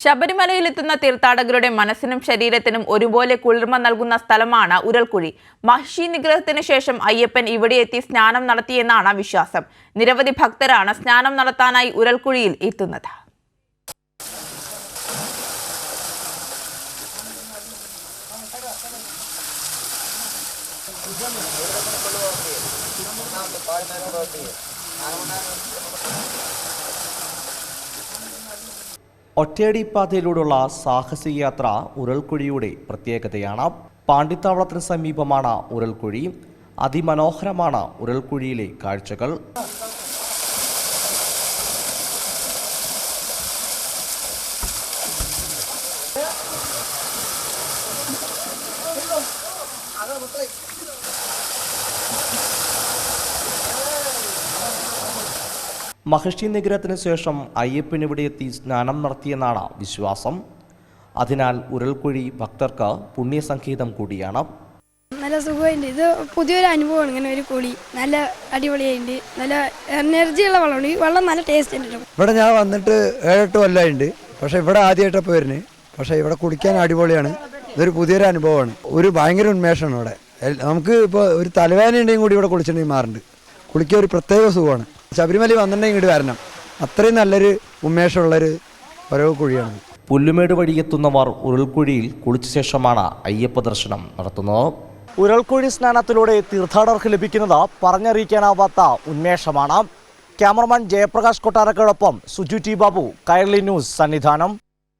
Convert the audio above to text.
ശബരിമലയിലെത്തുന്ന തീർത്ഥാടകരുടെ മനസ്സിനും ശരീരത്തിനും ഒരുപോലെ കുളിർമ നൽകുന്ന സ്ഥലമാണ് ഉരൽക്കുഴി. മഹിഷി നിഗ്രഹത്തിന് ശേഷം അയ്യപ്പൻ ഇവിടെയെത്തി സ്നാനം നടത്തിയെന്നാണ് വിശ്വാസം. നിരവധി ഭക്തരാണ് സ്നാനം നടത്താനായി ഉരൽക്കുഴിയിൽ എത്തുന്നത്. ഒറ്റയടിപ്പാതയിലൂടെയുള്ള സാഹസിക യാത്ര ഉരൽക്കുഴിയുടെ പ്രത്യേകതയാണ്. പാണ്ടിത്താവളത്തിന് സമീപമാണ് ഉരൽക്കുഴി. അതിമനോഹരമാണ് ഉരൽക്കുഴിയിലെ കാഴ്ചകൾ. മഹിഷി നിഗ്രഹത്തിന് ശേഷം അയ്യപ്പൻ ഇവിടെ എത്തി സ്നാനം നടത്തിയെന്നാണ് വിശ്വാസം. അതിനാൽ ഉരൽക്കുഴി ഭക്തർക്ക് പുണ്യസംഗീതം കൂടിയാണ്. നല്ല സുഖമുണ്ട്. ഇത് പുതിയൊരു അനുഭവമാണ്. ഇങ്ങനെ ഒരു കുളി നല്ല അടിപൊളിയായിട്ട് നല്ല എനർജിയുള്ള വെള്ളമാണ്. ഈ വെള്ളം നല്ല ടേസ്റ്റ് ഉണ്ട്. ഇവിടെ ഞാൻ വന്നിട്ട് 7-8 കൊല്ലമായിട്ടുണ്ട്. പക്ഷേ ഇവിടെ ആദ്യമായിട്ടപ്പോൾ വരുന്നത്. പക്ഷേ ഇവിടെ കുളിക്കാൻ അടിപൊളിയാണ്. ഇതൊരു പുതിയൊരു അനുഭവമാണ്. ഒരു ഭയങ്കര ഉന്മേഷമാണ് ഇവിടെ. നമുക്ക് ഇപ്പോൾ ഒരു തലവേദനയുണ്ടെങ്കിൽ കൂടി ഇവിടെ കുളിച്ചിട്ടുണ്ടെങ്കിൽ മാറുന്നുണ്ട്. കുളിക്കാൻ ഒരു പ്രത്യേക സുഖമാണ്. ശബരിമല വന്നിട്ടുണ്ടെങ്കിൽ ഇങ്ങോട്ട് വരണം. അത്രയും നല്ലൊരു ഉന്മേഷമുള്ളൊരു ഓരോ കുഴിയാണ്. പുല്ലുമേട് വഴിയെത്തുന്നവർ ഉരുൾക്കുഴിയിൽ കുളിച്ച ശേഷമാണ് അയ്യപ്പ ദർശനം നടത്തുന്നത്. ഉരുൾക്കുഴി സ്നാനത്തിലൂടെ തീർത്ഥാടകർക്ക് ലഭിക്കുന്നത് പറഞ്ഞറിയിക്കാനാവാത്ത ഉന്മേഷമാണ്. ക്യാമറമാൻ ജയപ്രകാശ് കൊട്ടാരക്കോടൊപ്പം സുജു ടി ബാബു, കൈരളി ന്യൂസ്, സന്നിധാനം.